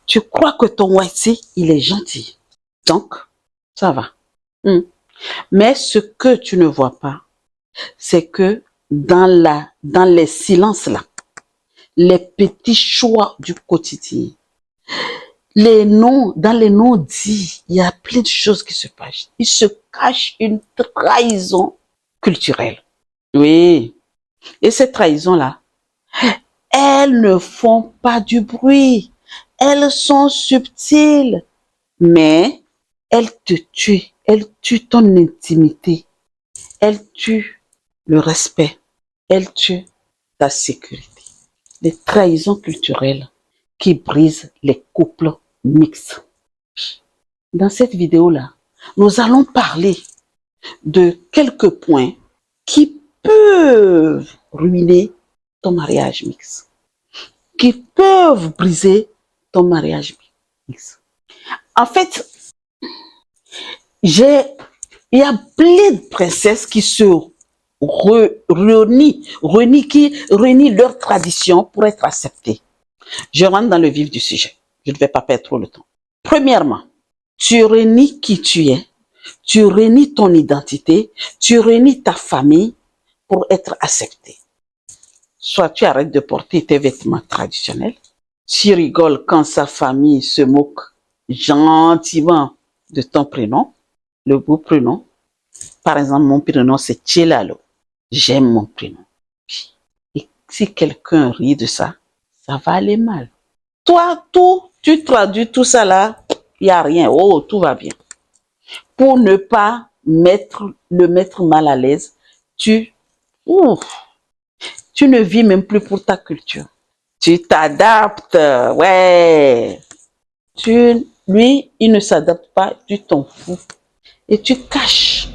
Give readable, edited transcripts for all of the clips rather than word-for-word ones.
Tu crois que ton Waiti, il est gentil. Donc, ça va. Mais ce que tu ne vois pas, c'est que dans les silences là, les petits choix du quotidien, dans les noms dits, il y a plein de choses qui se passent. Il se cache une trahison culturelle. Oui. Et ces trahisons-là, elles ne font pas du bruit. Elles sont subtiles. Mais elles te tuent. Elles tuent ton intimité. Elles tuent le respect. Elles tuent ta sécurité. Les trahisons culturelles qui brisent les couples mixtes. Dans cette vidéo-là, nous allons parler de quelques points qui peuvent ruiner ton mariage mixte, qui peuvent briser ton mariage mixte. En fait, il y a plein de princesses qui se renient leur tradition pour être acceptées. Je rentre dans le vif du sujet. Je ne vais pas perdre trop le temps. Premièrement, tu renies qui tu es, tu renies ton identité, tu renies ta famille pour être accepté. Soit tu arrêtes de porter tes vêtements traditionnels, tu rigoles quand sa famille se moque gentiment de ton prénom, le beau prénom. Par exemple, mon prénom c'est Tchelalo. J'aime mon prénom. Et si quelqu'un rit de ça, ça va aller mal. Toi, tu traduis tout ça là, il n'y a rien. Oh, tout va bien. Pour ne pas le mettre mal à l'aise, tu ne vis même plus pour ta culture. Tu t'adaptes, ouais. Lui, il ne s'adapte pas, tu t'en fous. Et tu caches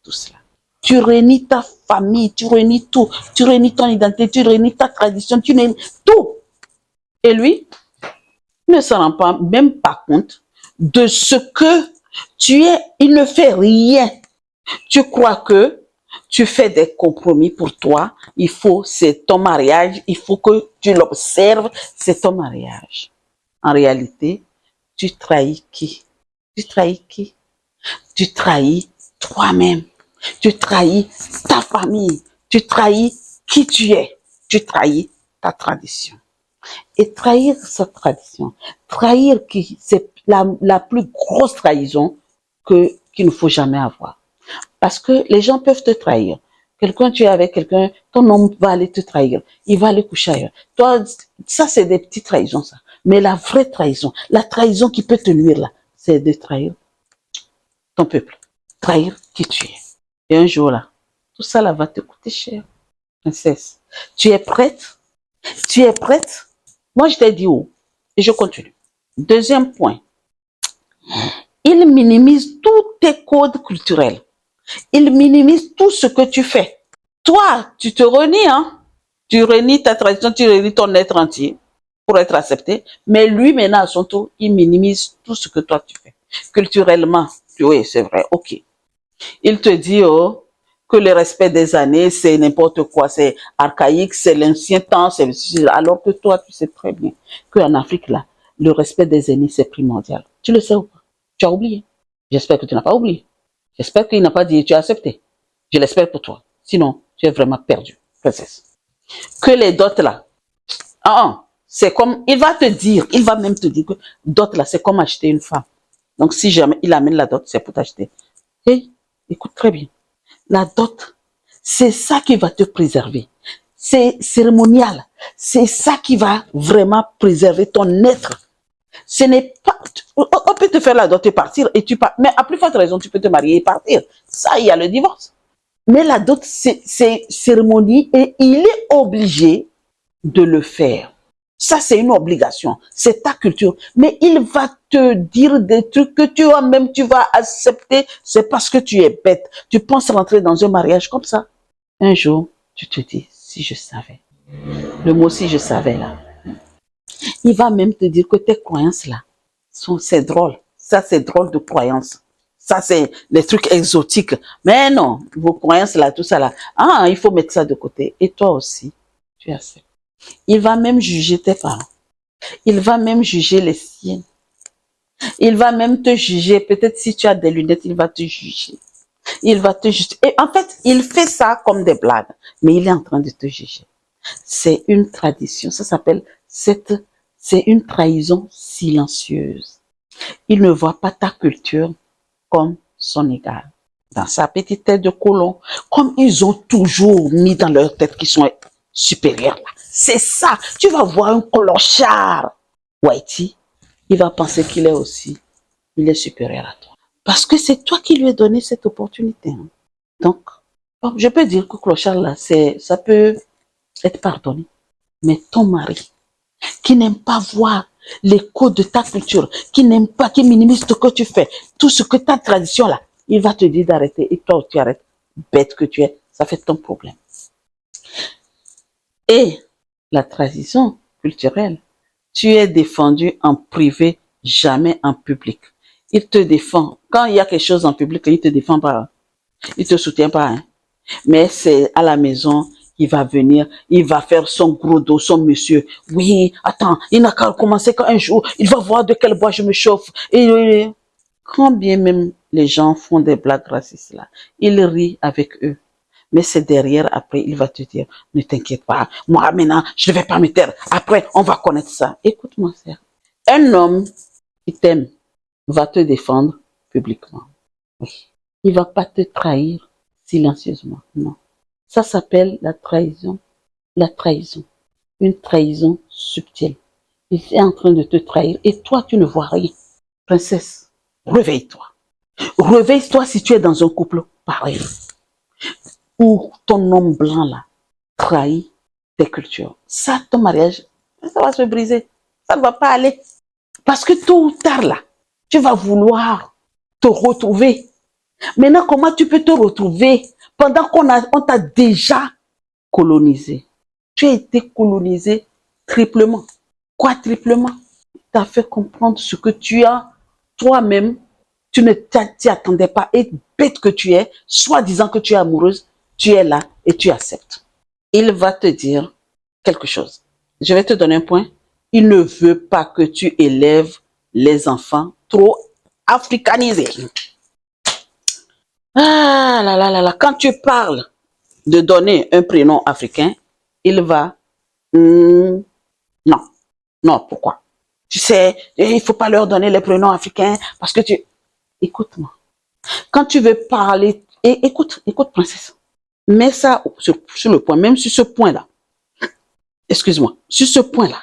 tout cela. Tu renies ta famille, tu renies tout. Tu renies ton identité, tu renies ta tradition, tu renies tout. Et lui, il ne s'en rend pas, même pas compte de ce que tu es. Il ne fait rien. Tu crois que tu fais des compromis pour toi. C'est ton mariage. Il faut que tu l'observes. C'est ton mariage. En réalité, tu trahis qui? Tu trahis qui? Tu trahis toi-même. Tu trahis ta famille. Tu trahis qui tu es. Tu trahis ta tradition. Et trahir sa tradition, trahir qui, c'est la plus grosse trahison qu'il ne faut jamais avoir. Parce que les gens peuvent te trahir. Tu es avec quelqu'un, ton homme va aller te trahir. Il va aller coucher ailleurs. Toi, ça c'est des petites trahisons, ça. Mais la vraie trahison, la trahison qui peut te nuire là, c'est de trahir ton peuple. Trahir qui tu es. Et un jour là, tout ça là va te coûter cher. Princesse, tu es prête? Tu es prête? Moi, je t'ai dit où? Et je continue. Deuxième point. Il minimise tous tes codes culturels. Il minimise tout ce que tu fais. Toi, tu te renies, hein? Tu renies ta tradition, tu renies ton être entier pour être accepté. Mais lui, maintenant, à son tour, il minimise tout ce que toi tu fais. Culturellement, oui, c'est vrai, ok. Il te dit, oh, que le respect des années, c'est n'importe quoi, c'est archaïque, c'est l'ancien temps, alors que toi, tu sais très bien qu'en Afrique, là, le respect des aînés, c'est primordial. Tu le sais ou pas? Tu as oublié. J'espère que tu n'as pas oublié. J'espère qu'il n'a pas dit, tu as accepté. Je l'espère pour toi. Sinon, tu es vraiment perdu, princesse. Que les dots, là, c'est comme, il va même te dire que dot, là, c'est comme acheter une femme. Donc, si jamais il amène la dot, c'est pour t'acheter. Hey, écoute très bien. La dot, c'est ça qui va te préserver. C'est cérémonial. C'est ça qui va vraiment préserver ton être. Ce n'est pas... On peut te faire la dot et partir et tu pars. Mais à plus forte raison, tu peux te marier et partir. Ça, il y a le divorce. Mais la dot, c'est cérémonie et il est obligé de le faire. Ça, c'est une obligation. C'est ta culture. Mais il va te dire des trucs que toi-même, tu vas accepter. C'est parce que tu es bête. Tu penses rentrer dans un mariage comme ça. Un jour, tu te dis, si je savais. Le mot si je savais, là. Il va même te dire que tes croyances, là, c'est drôle. Ça, c'est drôle de croyances. Ça, c'est les trucs exotiques. Mais non, vos croyances, là, tout ça, là. Il faut mettre ça de côté. Et toi aussi, tu acceptes. Il va même juger tes parents. Il va même juger les siennes. Il va même te juger. Peut-être si tu as des lunettes, il va te juger. Il va te juger. Et en fait, il fait ça comme des blagues. Mais il est en train de te juger. C'est une tradition. Ça s'appelle c'est une trahison silencieuse. Il ne voit pas ta culture comme son égal. Dans sa petite tête de colon, comme ils ont toujours mis dans leur tête qu'ils sont supérieurs. C'est ça. Tu vas voir un clochard Whitey, il va penser qu'il est aussi, il est supérieur à toi. Parce que c'est toi qui lui as donné cette opportunité. Hein. Donc, je peux dire que clochard là, ça peut être pardonné. Mais ton mari, qui n'aime pas voir les codes de ta culture, qui n'aime pas, qui minimise ce que tu fais, tout ce que ta tradition là, il va te dire d'arrêter et toi tu arrêtes. Bête que tu es, ça fait ton problème. Et la tradition culturelle, tu es défendu en privé, jamais en public. Il te défend. Quand il y a quelque chose en public, il te défend pas. Il te soutient pas. Hein. Mais c'est à la maison, il va venir, il va faire son gros dos, son monsieur. Oui, attends, il n'a qu'à commencer qu'un jour, il va voir de quel bois je me chauffe. Et quand bien même les gens font des blagues racistes là, il rit avec eux. Mais c'est derrière, après, il va te dire, ne t'inquiète pas, moi maintenant, je ne vais pas me taire. Après, on va connaître ça. Écoute-moi, frère. Un homme qui t'aime va te défendre publiquement. Oui. Il ne va pas te trahir silencieusement. Non. Ça s'appelle la trahison. La trahison. Une trahison subtile. Il est en train de te trahir et toi, tu ne vois rien. Princesse, réveille-toi. Réveille-toi si tu es dans un couple pareil. Où ton homme blanc là trahit tes cultures. Ça, ton mariage, ça va se briser. Ça ne va pas aller. Parce que tôt ou tard là, tu vas vouloir te retrouver. Maintenant, comment tu peux te retrouver pendant on t'a déjà colonisé? Tu as été colonisé triplement, quadruplement. Tu as fait comprendre ce que tu as toi-même. Tu ne t'y attendais pas. Et bête que tu es, soi-disant que tu es amoureuse, tu es là et tu acceptes. Il va te dire quelque chose. Je vais te donner un point. Il ne veut pas que tu élèves les enfants trop africanisés. Ah là là là là. Quand tu parles de donner un prénom africain, il va... non, non, pourquoi? Tu sais, il ne faut pas leur donner les prénoms africains parce que tu... Écoute-moi. Quand tu veux parler... écoute, princesse. Mets ça sur le point, même sur ce point-là. Excuse-moi, sur ce point-là.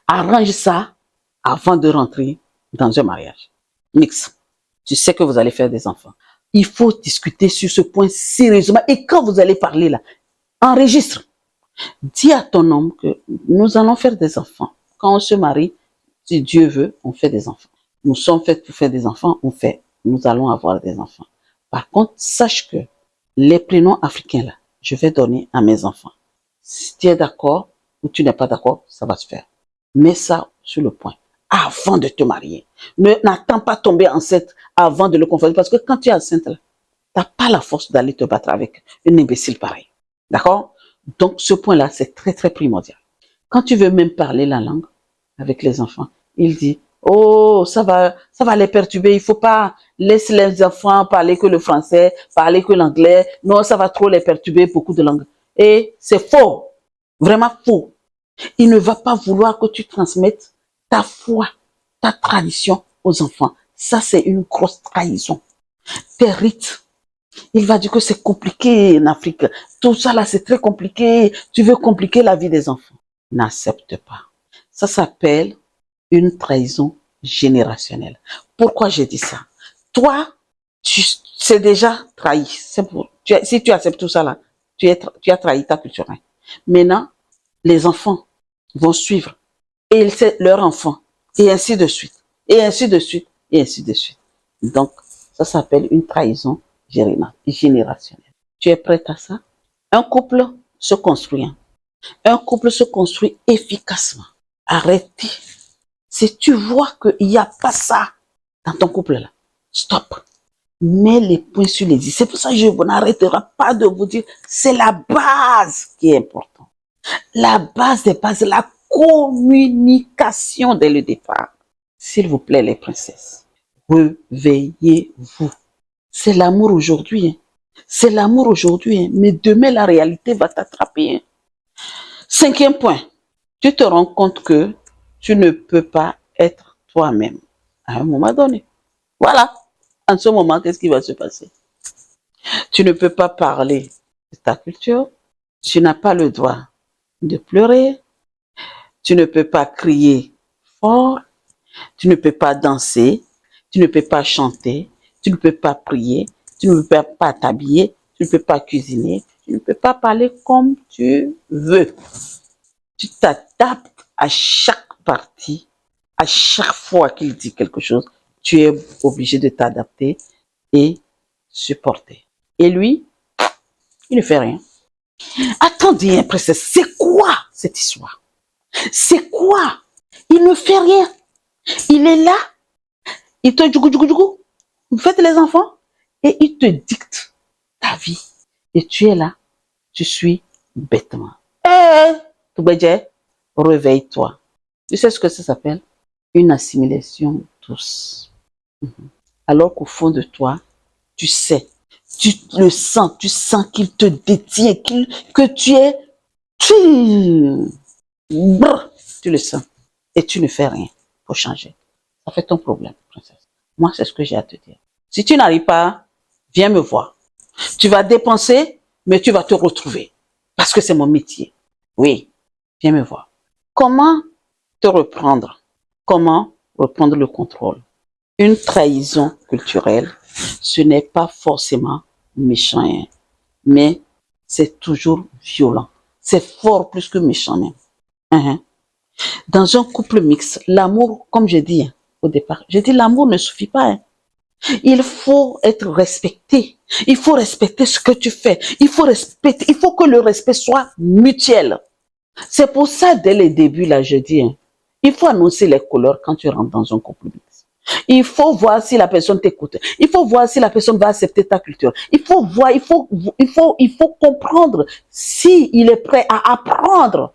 Arrange ça avant de rentrer dans un mariage. Mix. Tu sais que vous allez faire des enfants. Il faut discuter sur ce point sérieusement. Et quand vous allez parler là, enregistre. Dis à ton homme que nous allons faire des enfants. Quand on se marie, si Dieu veut, on fait des enfants. Nous sommes faits pour faire des enfants, on fait. Nous allons avoir des enfants. Par contre, sache que les prénoms africains là, je vais donner à mes enfants. Si tu es d'accord ou tu n'es pas d'accord, ça va se faire. Mets ça sur le point avant de te marier. N'attends pas tomber enceinte avant de le confondre. Parce que quand tu es enceinte, tu n'as pas la force d'aller te battre avec une imbécile pareil. D'accord? Donc, ce point-là, c'est très, très primordial. Quand tu veux même parler la langue avec les enfants, il dit, oh, ça va les perturber. Il faut pas laisser les enfants parler que le français, parler que l'anglais. Non, ça va trop les perturber, beaucoup de langues. Et c'est faux. Vraiment faux. Il ne va pas vouloir que tu transmettes ta foi, ta tradition aux enfants. Ça, c'est une grosse trahison. Tes rites. Il va dire que c'est compliqué en Afrique. Tout ça là, c'est très compliqué. Tu veux compliquer la vie des enfants. N'accepte pas. Ça s'appelle une trahison générationnelle. Pourquoi j'ai dit ça? Toi, tu c'est déjà trahi. Si tu acceptes tout ça là, tu as trahi ta culture. Maintenant, les enfants vont suivre. Et c'est leur enfant. Et ainsi de suite. Et ainsi de suite. Et ainsi de suite. Donc, ça s'appelle une trahison générationnelle. Tu es prête à ça? Un couple se construit. Un couple se construit efficacement. Arrêtez. Si tu vois qu'il n'y a pas ça dans ton couple là, stop. Mets les points sur les i. C'est pour ça que je n'arrêterai pas de vous dire, c'est la base qui est importante. La base des bases, la communication dès le départ. S'il vous plaît, les princesses, réveillez-vous. C'est l'amour aujourd'hui. Hein. C'est l'amour aujourd'hui. Hein. Mais demain, la réalité va t'attraper. Hein. 5e point. Tu te rends compte que tu ne peux pas être toi-même à un moment donné. Voilà. En ce moment, qu'est-ce qui va se passer? Tu ne peux pas parler de ta culture. Tu n'as pas le droit de pleurer. Tu ne peux pas crier fort. Tu ne peux pas danser. Tu ne peux pas chanter. Tu ne peux pas prier. Tu ne peux pas t'habiller. Tu ne peux pas cuisiner. Tu ne peux pas parler comme tu veux. Tu t'adaptes à chaque partie. À chaque fois qu'il dit quelque chose, tu es obligé de t'adapter et supporter. Et lui, il ne fait rien. Attendez, princesse, c'est quoi cette histoire? C'est quoi? Il ne fait rien. Il est là, il te djougou. Vous faites les enfants et il te dicte ta vie. Et tu es là, tu suis bêtement. Réveille-toi. Tu sais ce que ça s'appelle? Une assimilation douce. Alors qu'au fond de toi, tu sais, tu le sens, tu sens qu'il te détient, que tu es... Tu le sens. Et tu ne fais rien pour changer. Ça fait ton problème, princesse. Moi, c'est ce que j'ai à te dire. Si tu n'arrives pas, viens me voir. Tu vas dépenser, mais tu vas te retrouver. Parce que c'est mon métier. Oui, viens me voir. Comment te reprendre? Comment reprendre le contrôle? Une trahison culturelle, ce n'est pas forcément méchant, hein, mais c'est toujours violent. C'est fort plus que méchant même. Dans un couple mixte, l'amour, comme j'ai dit hein, au départ, j'ai dit l'amour ne suffit pas. Hein. Il faut être respecté. Il faut respecter ce que tu fais. Il faut que le respect soit mutuel. C'est pour ça, dès le début, là, je dis, hein, il faut annoncer les couleurs quand tu rentres dans un couple mixte. Il faut voir si la personne t'écoute. Il faut voir si la personne va accepter ta culture. Il faut voir, il faut comprendre si il est prêt à apprendre.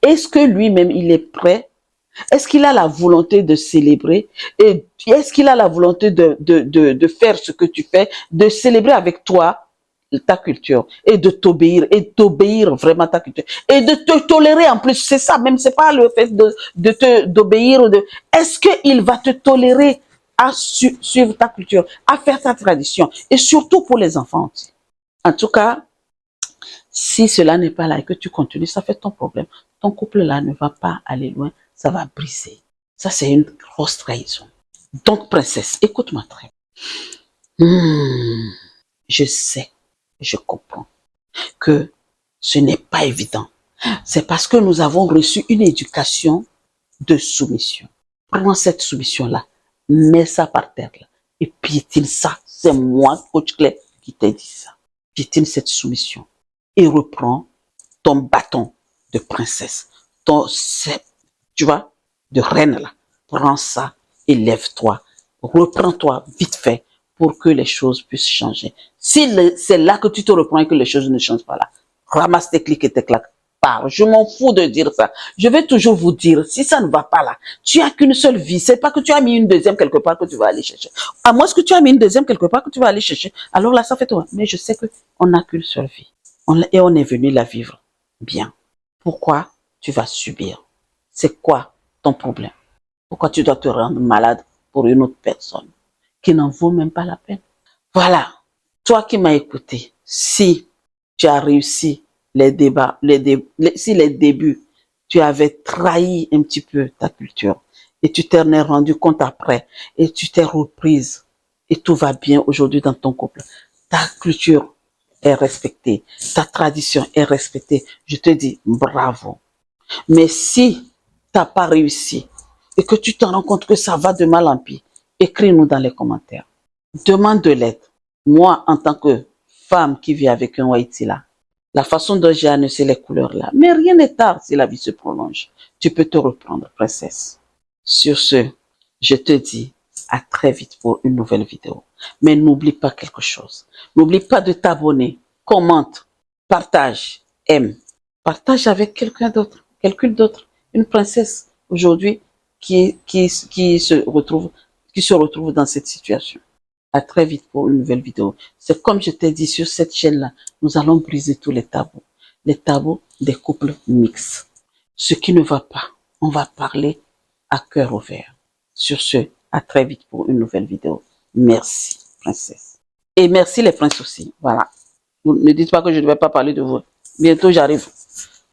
Est-ce que lui-même, il est prêt? Est-ce qu'il a la volonté de célébrer? Et est-ce qu'il a la volonté de faire ce que tu fais, de célébrer avec toi ta culture et de t'obéir vraiment à ta culture et de te tolérer en plus? C'est ça, même c'est pas le fait d'obéir. Est-ce qu'il va te tolérer à suivre ta culture, à faire ta tradition et surtout pour les enfants? En tout cas, si cela n'est pas là et que tu continues, ça fait ton problème. Ton couple là ne va pas aller loin, ça va briser. Ça, c'est une grosse trahison. Donc, princesse, écoute-moi très bien. Je sais, je comprends que ce n'est pas évident. C'est parce que nous avons reçu une éducation de soumission. Prends cette soumission-là, mets ça par terre là, et piétine ça. C'est moi, coach Claire, qui t'ai dit ça. Piétine cette soumission et reprends ton bâton de princesse, tu vois, de reine là. Prends ça et lève-toi. Reprends-toi vite fait pour que les choses puissent changer. Si c'est là que tu te reprends et que les choses ne changent pas là, ramasse tes clics et tes claques. Pars. Je m'en fous de dire ça. Je vais toujours vous dire, si ça ne va pas là, tu as qu'une seule vie. C'est pas que tu as mis une deuxième quelque part que tu vas aller chercher. À moins que tu as mis une deuxième quelque part que tu vas aller chercher. Alors là, ça fait toi. Mais je sais que on n'a qu'une seule vie. Et on est venu la vivre bien. Pourquoi tu vas subir? C'est quoi ton problème? Pourquoi tu dois te rendre malade pour une autre personne qui n'en vaut même pas la peine? Voilà. Toi qui m'as écouté, si tu as réussi les débats, si les débuts, tu avais trahi un petit peu ta culture et tu t'en es rendu compte après et tu t'es reprise et tout va bien aujourd'hui dans ton couple. Ta culture est respectée, ta tradition est respectée. Je te dis bravo. Mais si tu n'as pas réussi et que tu te rends compte que ça va de mal en pis, écris-nous dans les commentaires. Demande de l'aide. Moi, en tant que femme qui vit avec un Haïti là, la façon dont j'ai annoncé les couleurs là, mais rien n'est tard si la vie se prolonge. Tu peux te reprendre, princesse. Sur ce, je te dis à très vite pour une nouvelle vidéo. Mais n'oublie pas quelque chose. N'oublie pas de t'abonner, commente, partage, aime. Partage avec quelqu'un d'autre, Une princesse aujourd'hui qui se retrouve dans cette situation. À très vite pour une nouvelle vidéo. C'est comme je t'ai dit sur cette chaîne-là, nous allons briser tous les tabous. Les tabous des couples mixtes. Ce qui ne va pas, on va parler à cœur ouvert. Sur ce, à très vite pour une nouvelle vidéo. Merci, princesse. Et merci les princes aussi. Voilà. Vous ne dites pas que je ne vais pas parler de vous. Bientôt, j'arrive.